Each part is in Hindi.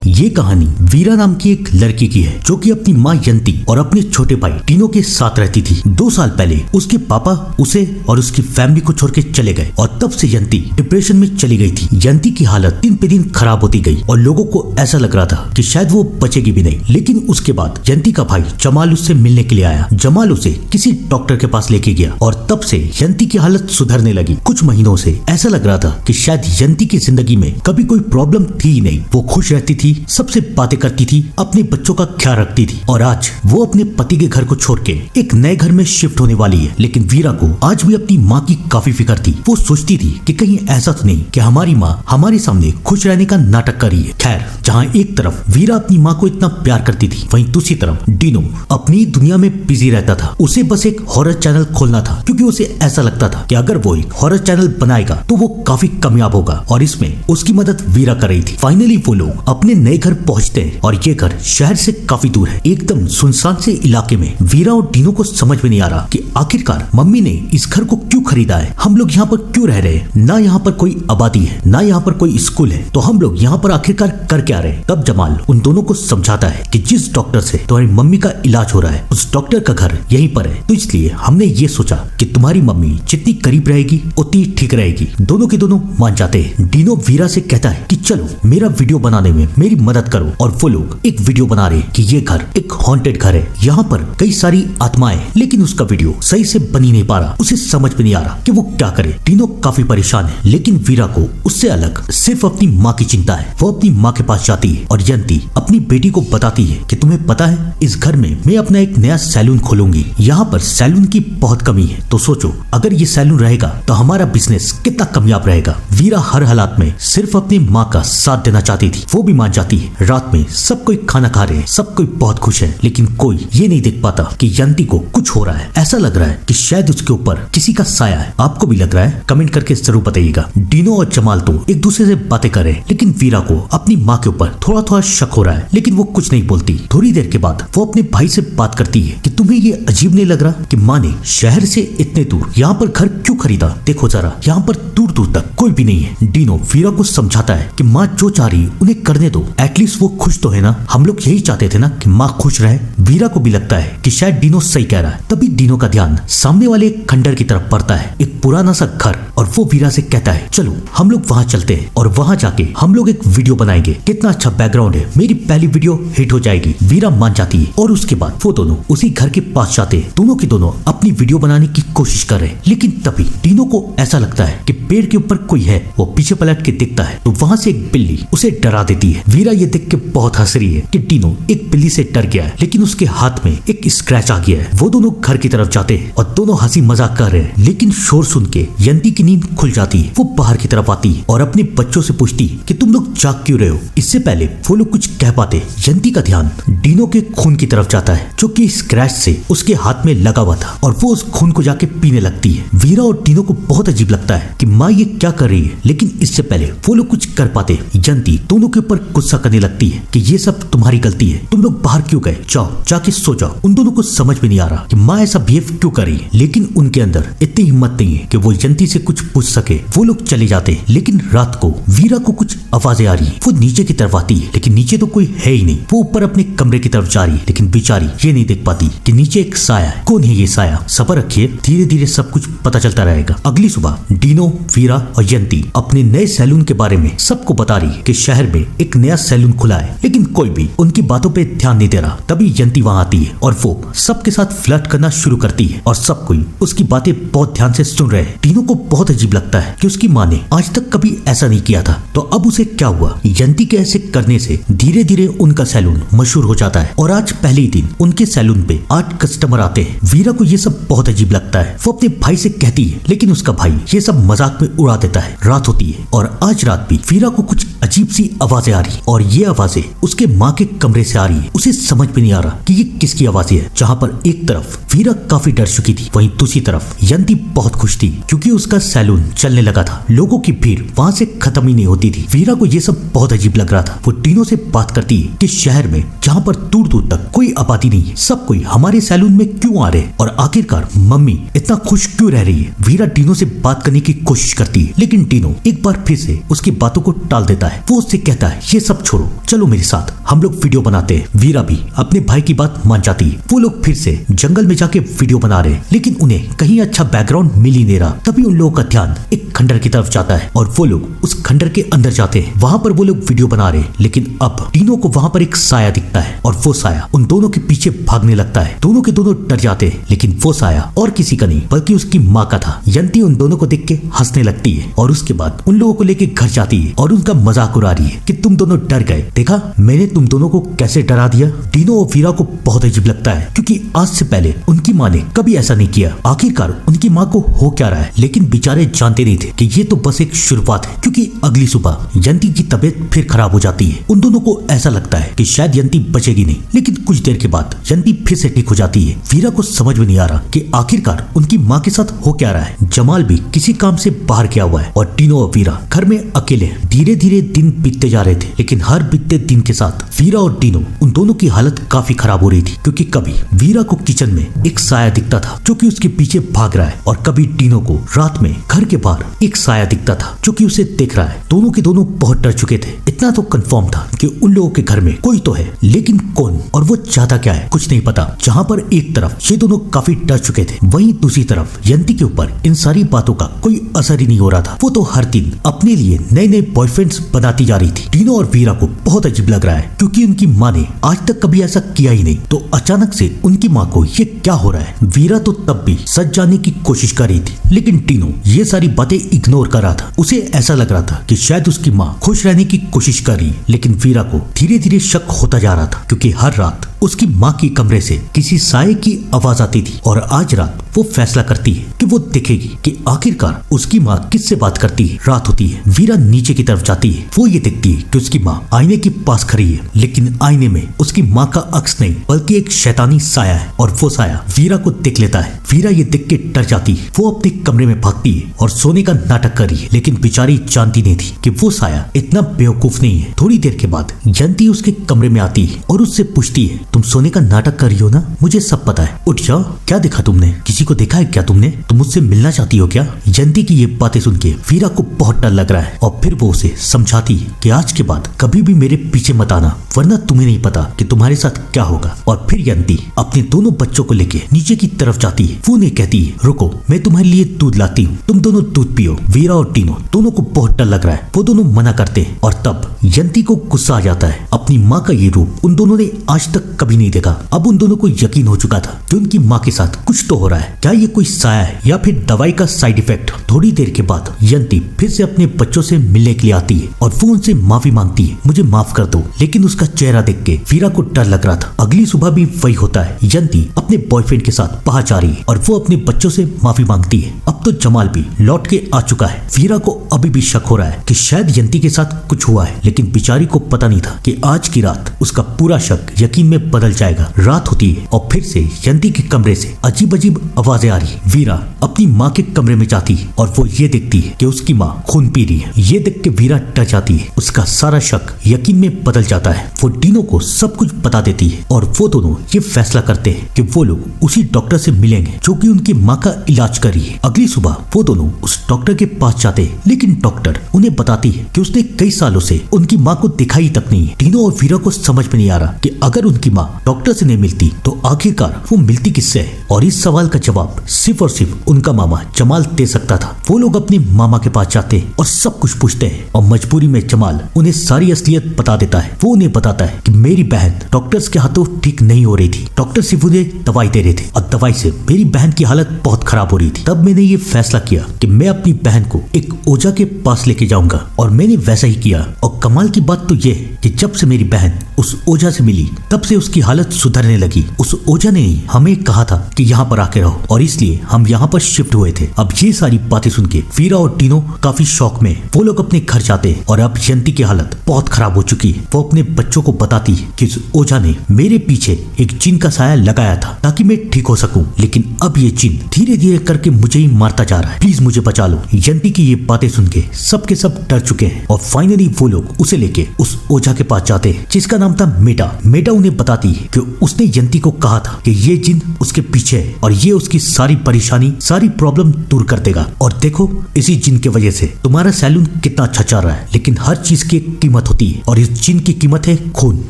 ये कहानी वीरा नाम की एक लड़की की है जो कि अपनी माँ यंती और अपने छोटे भाई टीनो के साथ रहती थी। 2 साल पहले उसके पापा उसे और उसकी फैमिली को छोड़ के चले गए और तब से यंती डिप्रेशन में चली गई थी। यंती की हालत दिन पे दिन खराब होती गई और लोगों को ऐसा लग रहा था कि शायद वो बचेगी भी नहीं। लेकिन उसके बाद यंती का भाई जमाल उससे मिलने के लिए आया। जमाल उसे किसी डॉक्टर के पास लेके गया और तब से यंती की हालत सुधरने लगी। कुछ महीनों से ऐसा लग रहा था कि शायद यंती की जिंदगी में कभी कोई प्रॉब्लम थी ही नहीं। वो खुश रहती थी, सबसे बातें करती थी, अपने बच्चों का ख्याल रखती थी और आज वो अपने पति के घर को छोड़ के एक नए घर में शिफ्ट होने वाली है। लेकिन वीरा को आज भी अपनी माँ की काफी फिक्र थी। वो सोचती थी कि कहीं ऐसा तो नहीं कि हमारी माँ हमारे सामने खुश रहने का नाटक कर रही है। खैर, जहाँ एक तरफ वीरा अपनी माँ को इतना प्यार करती थी, वहीं दूसरी तरफ डीनो अपनी दुनिया में बिजी रहता था। उसे बस एक हॉरर चैनल खोलना था क्योंकि उसे ऐसा लगता था कि अगर वो एक हॉरर चैनल बनाएगा तो वो काफी कामयाब होगा और इसमें उसकी मदद वीरा कर रही थी। फाइनली वो लोग अपने नए घर पहुंचते हैं और ये घर शहर से काफी दूर है, एकदम सुनसान से इलाके में। वीरा और डीनो को समझ में नहीं आ रहा कि आखिरकार मम्मी ने इस घर को क्यों खरीदा है, हम लोग यहाँ पर क्यों रह रहे हैं, ना यहाँ पर कोई आबादी है ना यहाँ पर कोई स्कूल है, तो हम लोग यहाँ पर आखिरकार कर क्या रहे हैं। तब जमाल उन दोनों को समझाता है कि जिस डॉक्टर से तुम्हारी मम्मी का इलाज हो रहा है उस डॉक्टर का घर यहीं पर है, तो इसलिए हमने ये सोचा कि तुम्हारी मम्मी जितनी करीब रहेगी उतनी ठीक रहेगी। दोनों के दोनों मान जाते हैं। डीनो वीरा से कहता है कि चलो मेरा वीडियो बनाने में मेरी मदद करो और वो लोग एक वीडियो बना रहे कि ये घर एक हॉन्टेड घर है, यहाँ पर कई सारी आत्माएं। लेकिन उसका वीडियो सही से बन ही नहीं पा रहा, उसे समझ में नहीं आ रहा कि वो क्या करे। डीनो काफी परेशान है, लेकिन वीरा को उससे अलग सिर्फ अपनी माँ की चिंता है। वो अपनी माँ के पास जाती है और यंती अपनी बेटी को बताती है कि तुम्हें पता है इस घर में मैं अपना एक नया सैलून खोलूंगी, यहाँ पर सैलून की बहुत कमी है, तो सोचो अगर ये सैलून रहेगा तो हमारा बिजनेस कितना कामयाब रहेगा। वीरा हर हालात में सिर्फ अपनी माँ का साथ देना चाहती थी। वो भी मान जाती है। रात में सब कोई खाना खा रहे हैं, सब कोई बहुत खुश है, लेकिन कोई ये नहीं देख पाता कि यंती को कुछ हो रहा है। ऐसा लग रहा है कि शायद उसके ऊपर किसी का साया है। आपको भी लग रहा है? कमेंट करके जरूर बताइएगा। डीनो और जमाल तो एक दूसरे से बातें कर रहे हैं, लेकिन वीरा को अपनी माँ के ऊपर थोड़ा थोड़ा शक हो रहा है, लेकिन वो कुछ नहीं बोलती। थोड़ी देर के बाद वो अपने भाई से बात करती है कि तुम्हें ये अजीब नहीं लग रहा कि माँ ने शहर से इतने दूर यहाँ पर घर क्यों खरीदा? देखो जरा, यहाँ पर दूर दूर तक कोई भी नहीं है। डीनो वीरा को समझाता है कि माँ जो चाह रही उन्हें करने दो, एटलीस्ट वो खुश तो है ना। हम लोग यही चाहते थे ना कि माँ खुश रहे। वीरा को भी लगता है कि शायद डीनो सही कह रहा है। तभी डीनो का ध्यान सामने वाले एक खंडर की तरफ पड़ता है, एक पुराना सा घर, और वो वीरा से कहता है चलो हम लोग वहाँ चलते हैं और वहाँ जाके हम लोग एक वीडियो बनाएंगे। कितना अच्छा बैकग्राउंड है, मेरी पहली वीडियो हिट हो जाएगी। वीरा मान जाती है और उसके बाद वो दोनों उसी घर के पास जाते हैं। दोनों के दोनों अपनी वीडियो बनाने की कोशिश कर रहे हैं, लेकिन तभी डीनो को ऐसा लगता है कि पेड़ के ऊपर कोई है। वो पीछे पलट के देखता है तो वहाँ से एक बिल्ली उसे डरा देती है। वीरा ये देख के बहुत हंस रही है कि डीनो एक बिल्ली से डर गया है, लेकिन उसके हाथ में एक स्क्रैच आ गया है। वो दोनों घर की तरफ जाते हैं और दोनों हंसी मजाक कर रहे हैं, लेकिन शोर सुन के यंती की नींद खुल जाती है। वो बाहर की तरफ आती है और अपने बच्चों से पूछती कि तुम लोग जाग क्यों रहे हो। इससे पहले वो लोग कुछ कह पाते, यंती का ध्यान डीनो के खून की तरफ जाता है जो कि स्क्रैच से उसके हाथ में लगा हुआ था, और वो उस खून को जाके पीने लगती है। वीरा और डीनो को बहुत अजीब लगता है कि माँ ये क्या कर रही है, लेकिन इससे पहले वो लोग कुछ कर पाते यंती दोनों के ऊपर गुस्सा करने लगती है कि ये सब तुम्हारी गलती है, तुम लोग बाहर क्यों गए, जाओ जाके सो जाओ। उन दोनों को समझ में नहीं आ रहा कि माँ ऐसा बिहेव क्यों कर रही है, लेकिन उनके अंदर इतनी हिम्मत नहीं है कि वो यंती से कुछ पूछ सके। वो लोग चले जाते हैं, लेकिन रात को वीरा को कुछ आवाजें आ रही है। वो नीचे की तरफ आती है, लेकिन नीचे तो कोई है ही नहीं। वो ऊपर अपने कमरे की तरफ जा रही है, लेकिन बेचारी ये नहीं देख पाती कि नीचे एक साया है। कौन है ये साया? सब्र रखिए, धीरे धीरे सब कुछ पता चलता रहेगा। अगली सुबह डीनो, वीरा और यंती अपने नए सैलून के बारे में सबको बता रही है कि शहर में एक नया सैलून खुला है, लेकिन कोई भी उनकी बातों पे ध्यान नहीं दे रहा। तभी यंती वहाँ आती है और वो सबके साथ फ्लर्ट करना शुरू करती है और सब कोई उसकी बातें बहुत ध्यान से सुन रहे हैं। डीनो को बहुत अजीब लगता है कि उसकी माँ ने आज तक कभी ऐसा नहीं किया था, तो अब उसे क्या हुआ? यंती के ऐसे करने से धीरे धीरे उनका सैलून मशहूर हो जाता है और आज पहले ही दिन उनके सैलून पे 8 कस्टमर आते हैं। वीरा को ये सब बहुत अजीब लगता है। वो अपने भाई से कहती है, लेकिन उसका भाई ये सब मजाक में उड़ा देता है। रात होती है और आज रात भी वीरा को कुछ अजीब सी आवाजें आ रही और ये आवाजें उसके माँ के कमरे से आ रही है। उसे समझ में नहीं आ रहा कि ये किसकी आवाजें है। जहाँ पर एक तरफ वीरा काफी डर चुकी थी, वहीं दूसरी तरफ यंती बहुत खुश थी क्योंकि उसका सैलून चलने लगा था। लोगों की भीड़ वहाँ से खत्म ही नहीं होती थी। वीरा को ये सब बहुत अजीब लग रहा था। वो डीनो से बात करती है कि शहर में जहाँ पर दूर दूर तक कोई आबादी नहीं है, सब कोई हमारे सैलून में क्यों आ रहे हैं और आखिरकार मम्मी इतना खुश क्यों रह रही है। वीरा डीनो से बात करने की कोशिश करती है, लेकिन डीनो एक बार फिर से उसकी बातों को टाल देता है। वो उससे कहता है ये सब सब छोड़ो, चलो मेरे साथ, हम लोग वीडियो बनाते हैं। वीरा भी अपने भाई की बात मान जाती है। वो लोग फिर से जंगल में जाके वीडियो बना रहे हैं, लेकिन उन्हें कहीं अच्छा बैकग्राउंड मिल ही नहीं रहा। तभी उन लोगों का ध्यान एक खंडर की तरफ जाता है और वो लोग उस खंडर के अंदर जाते हैं। वहाँ पर वो लोग वीडियो बना रहे हैं, लेकिन अब टीनो को वहाँ पर एक साया दिखता है और वो साया उन दोनों के पीछे भागने लगता है। दोनों के दोनों डर जाते हैं, लेकिन वो साया और किसी का नहीं बल्कि उसकी माँ का था। यंती उन दोनों को देख के हंसने लगती है और उसके बाद उन लोगों को लेके घर जाती है और उनका मजाक उड़ा रही है कि तुम दोनों डर गए, देखा मैंने तुम दोनों को कैसे डरा दिया। टीनो और वीरा को बहुत अजीब लगता है, क्योंकि आज से पहले उनकी माँ ने कभी ऐसा नहीं किया। आखिरकार उनकी माँ को हो क्या रहा है, लेकिन बेचारे जानते नहीं थे कि ये तो बस एक शुरुआत है, क्योंकि अगली सुबह यंती की तबीयत फिर खराब हो जाती है। उन दोनों को ऐसा लगता है कि शायद यंती बचेगी नहीं, लेकिन कुछ देर के बाद यंती फिर से ठीक हो जाती है। वीरा को समझ में नहीं आ रहा कि आखिरकार उनकी माँ के साथ हो क्या रहा है। जमाल भी किसी काम से बाहर गया हुआ है और टीनो और वीरा घर में अकेले। धीरे धीरे दिन बीतते जा रहे थे, लेकिन हर बीतते दिन के साथ वीरा और टीनो उन दोनों की हालत काफी खराब हो रही थी, क्योंकि कभी वीरा को किचन में एक साया दिखता था जो कि उसके पीछे भाग रहा है, और कभी टीनो को रात में घर के बाहर एक साया दिखता था जो कि उसे देख रहा है। दोनों के दोनों बहुत डर चुके थे। इतना तो कंफर्म था कि उन लोगों के घर में कोई तो है, लेकिन कौन और वो चाहता क्या है कुछ नहीं पता। जहाँ पर एक तरफ ये दोनों काफी डर चुके थे, वहीं दूसरी तरफ यंती के ऊपर इन सारी बातों का कोई असर ही नहीं हो रहा था। वो तो हर दिन अपने लिए नए नए बॉयफ्रेंड्स बनाती जा रही थी। टीनो और वीरा को बहुत अजीब लग रहा है, क्योंकि उनकी माँ ने आज तक कभी ऐसा किया ही नहीं। तो अचानक से उनकी माँ को ये क्या हो रहा है। वीरा तो तब भी सच जानने की कोशिश कर रही थी, लेकिन टीनो ये सारी बातें इग्नोर कर रहा था। उसे ऐसा लग रहा था कि शायद उसकी माँ खुश रहने की कोशिश कर रही है, लेकिन वीरा को धीरे धीरे शक होता जा रहा था, क्योंकि हर रात उसकी माँ के कमरे से किसी साये की आवाज आती थी। और आज रात वो फैसला करती है कि वो देखेगी कि आखिरकार उसकी माँ किससे बात करती है। रात होती है, वीरा नीचे की तरफ जाती है। वो ये देखती है कि उसकी माँ आईने के पास खड़ी है, लेकिन आईने में उसकी माँ का अक्स नहीं बल्कि एक शैतानी साया है, और वो साया वीरा को देख लेता है। वीरा ये देख के डर जाती है। वो अपने कमरे में भागती है और सोने का नाटक कर रही है, लेकिन बेचारी जानती नहीं थी कि वो साया इतना बेवकूफ नहीं है। थोड़ी देर के बाद यंती उसके कमरे में आती है और उससे पूछती है, तुम सोने का नाटक कर रही हो ना, मुझे सब पता है, उठ जाओ। क्या देखा तुमने, किसी को देखा है क्या तुमने, तुम मुझसे मिलना चाहती हो क्या। यंती की ये बातें सुन के वीरा को बहुत डर लग रहा है, और फिर वो उसे समझाती है कि आज के बाद कभी भी मेरे पीछे मत आना, वरना तुम्हें नहीं पता कि तुम्हारे साथ क्या होगा। और फिर यंती अपने दोनों बच्चों को लेके नीचे की तरफ जाती है। वो उन्हें कहती है, रुको मैं तुम्हारे लिए दूध लाती हूँ, तुम दोनों दूध पियो। वीरा और टीनो दोनों को बहुत डर लग रहा है। वो दोनों मना करते हैं, और तब यंती को गुस्सा आ जाता है। अपनी माँ का ये रूप उन दोनों ने आज तक कभी नहीं देखा। अब उन दोनों को यकीन हो चुका था कि उनकी माँ के साथ कुछ तो हो रहा है। क्या ये कोई साया है या फिर दवाई का साइड इफेक्ट। थोड़ी देर के बाद यंती फिर से अपने बच्चों से मिलने के लिए आती है और वो उनसे माफी मांगती है, मुझे माफ कर दो। लेकिन उसका चेहरा देख के वीरा को डर लग रहा था। अगली सुबह भी वही होता है। यंती अपने बॉयफ्रेंड के साथ बाहर जा रही है और वो अपने बच्चों से माफी मांगती है। अब तो जमाल भी लौट के आ चुका है। वीरा को अभी भी शक हो रहा है कि शायद यंती के साथ कुछ हुआ है, लेकिन बेचारी को पता नहीं था कि आज की रात उसका पूरा शक यकीन में बदल जाएगा। रात होती है और फिर से यंती के कमरे से अजीब अजीब आवाजें आ रही है। वीरा अपनी माँ के कमरे में जाती है और वो ये देखती है कि उसकी माँ खून पी रही है। ये देख के वीरा डर जाती है। उसका सारा शक यकीन में बदल जाता है। वो टीनो को सब कुछ बता देती है और वो दोनों ये फैसला करते हैं कि वो लोग उसी डॉक्टर से मिलेंगे जो कि उनकी माँ का इलाज कर रही है। अगली सुबह वो दोनों उस डॉक्टर के पास जाते हैं, लेकिन डॉक्टर उन्हें बताती है कि उसने कई सालों से उनकी माँ को दिखाई तक नहीं है। टीनो और वीरा को समझ में नहीं आ रहा कि अगर उनकी माँ डॉक्टर से नहीं मिलती तो आखिरकार वो मिलती किससे है। और इस सवाल का जवाब सिर्फ और सिर्फ उनका मामा जमाल दे सकता था। वो लोग अपने मामा के पास जाते हैं और सब कुछ पूछते हैं, और मजबूरी में जमाल उन्हें सारी असलियत बता देता है। वो उन्हें बताता है कि मेरी बहन डॉक्टर्स के हाथों ठीक नहीं हो रही थी, डॉक्टर सिर्फ उन्हें दवाई दे रहे थे और दवाई से मेरी बहन की हालत बहुत खराब हो रही थी। तब मैंने ये फैसला किया कि मैं अपनी बहन को एक ओझा के पास लेके जाऊंगा, और मैंने वैसा ही किया। और कमाल की बात तो ये है कि जब से मेरी बहन उस ओझा से मिली तब से उसकी हालत सुधरने लगी। उस ओझा ने हमें कहा था कि यहाँ पर आके रहो, और इसलिए हम यहाँ पर शिफ्ट हुए थे। अब ये सारी बातें सुन के वीरा और टीनो काफी शौक में। वो लोग अपने घर जाते हैं और अब यंती की हालत बहुत खराब हो चुकी है। वो अपने बच्चों को बताती है कि उस ओझा ने मेरे पीछे एक जिन का साया लगाया था ताकि मैं ठीक हो सकूं, लेकिन अब ये जिन धीरे धीरे करके मुझे ही मारता जा रहा है, प्लीज मुझे बचा लो। यंती की ये बातें सुन के सब के सब डर चुके हैं, और फाइनली वो लोग उसे लेके उस ओझा के पास जाते हैं जिसका नाम था मेटा। मेटा उन्हें बताती है कि उसने यंती को कहा था कि ये जिन उसके पीछे है और ये उसकी सारी परेशानी, सारी प्रॉब्लम दूर कर देगा। और देखो, इसी जिन की वजह से तुम्हारा सैलून कितना अच्छा चल रहा है, लेकिन हर चीज की एक कीमत होती है और इस जिन की कीमत है खून।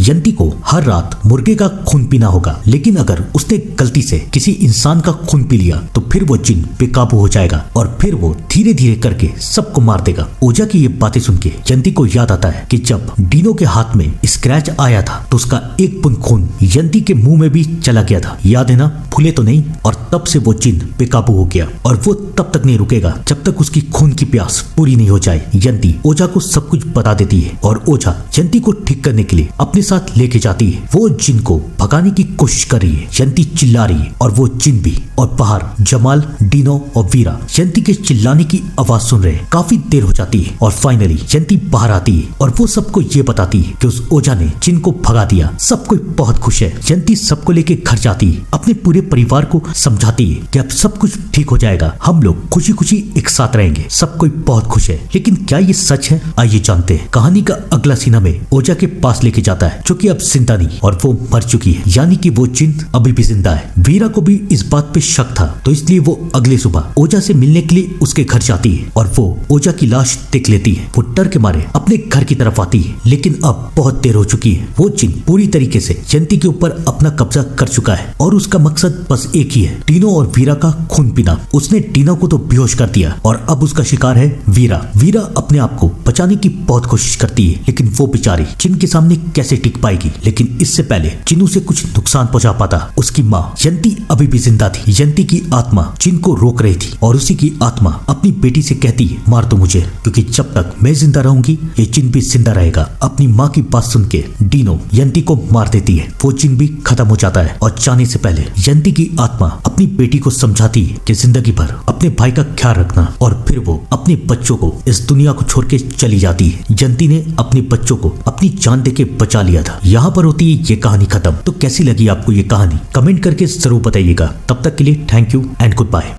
यंती को हर रात मुर्गे का खून पीना होगा, लेकिन अगर उसने गलती से किसी इंसान का खून पी लिया तो फिर वो जिन बेकाबू हो जाएगा और फिर वो धीरे धीरे करके सबको मार देगा। ओजा की ये बातें सुन के यंती को याद आता है कि जब डिनो के हाथ में स्क्रैच आया था तो उसका एक बूंद खून यंती के मुंह में भी चला गया था। याद है ना? भूले तो नहीं? और तब से वो जिन बेकाबू हो गया और वो तब तक नहीं रुकेगा जब तक उसकी खून की प्यास पूरी नहीं हो जाए। यंती ओजा को सब कुछ बता देती है और ओजा यंती को ठीक करने के लिए अपने साथ लेके जाती है। वो जिन को भगाने की कोशिश कर रही है। यंती चिल्ला रही है और वो जिन भी। और बाहर जमाल, डिनो और वीरा यंती के चिल्लाने की आवाज सुन रहे हैं। काफी देर हो जाती है और फाइनली यंती बाहर आती है और वो सबको ये बताती है कि उस ओजा ने जिन को भगा दिया। सब कोई बहुत खुश है। यंती सबको लेके घर जाती है, अपने पूरे परिवार को समझाती है कि अब सब कुछ ठीक हो जाएगा, हम लोग खुशी खुशी एक साथ रहेंगे। सब कोई बहुत खुश है, लेकिन क्या ये सच है? आइए जानते हैं। कहानी का अगला सीन हमें ओजा के पास लेके जाता है जो कि अब जिंदा नहीं और वो मर चुकी है, यानी कि वो जिन अभी भी जिंदा है। वीरा को भी इस बात पे शक था, तो इसलिए वो अगली सुबह ओजा से मिलने के लिए उसके घर जाती है और वो ओजा की लाश देख लेती है। वो डर के मारे अपने घर की तरफ आती है, लेकिन अब बहुत देर हो चुकी है। वो जिन पूरी तरीके से यंती के ऊपर अपना कब्जा कर चुका है और उसका मकसद बस एक ही है, टीनो और वीरा का खून पीना। उसने टीनो को तो बेहोश कर दिया और अब उसका शिकार है वीरा। वीरा अपने आप को बचाने की बहुत कोशिश करती है, लेकिन वो बेचारी जिन के सामने कैसे टिक पाएगी। लेकिन इससे पहले जिन उसे कुछ नुकसान पहुंचा पाता, उसकी माँ यंती अभी भी जिंदा थी। यंती की आत्मा जिन को रोक रही थी और उसी की आत्मा अपनी बेटी से कहती है, मार दो मुझे, क्योंकि जब तक मैं जिंदा रहूंगी ये जिन भी जिंदा रहेगा। अपनी माँ की बात सुन के डिनो यंती को मार देती है। वो जिन भी खत्म हो जाता है और जाने से पहले यंती की आत्मा अपनी बेटी को समझाती है कि जिंदगी भर अपने भाई का ख्याल रखना, और फिर वो अपने बच्चों को इस दुनिया को छोड़ के चली जाती है। यंती ने अपने बच्चों को अपनी जान देके बचा लिया था। यहाँ पर होती है ये कहानी खत्म। तो कैसी लगी आपको ये कहानी? कमेंट करके जरूर बताइएगा। तब तक के लिए thank you and good bye.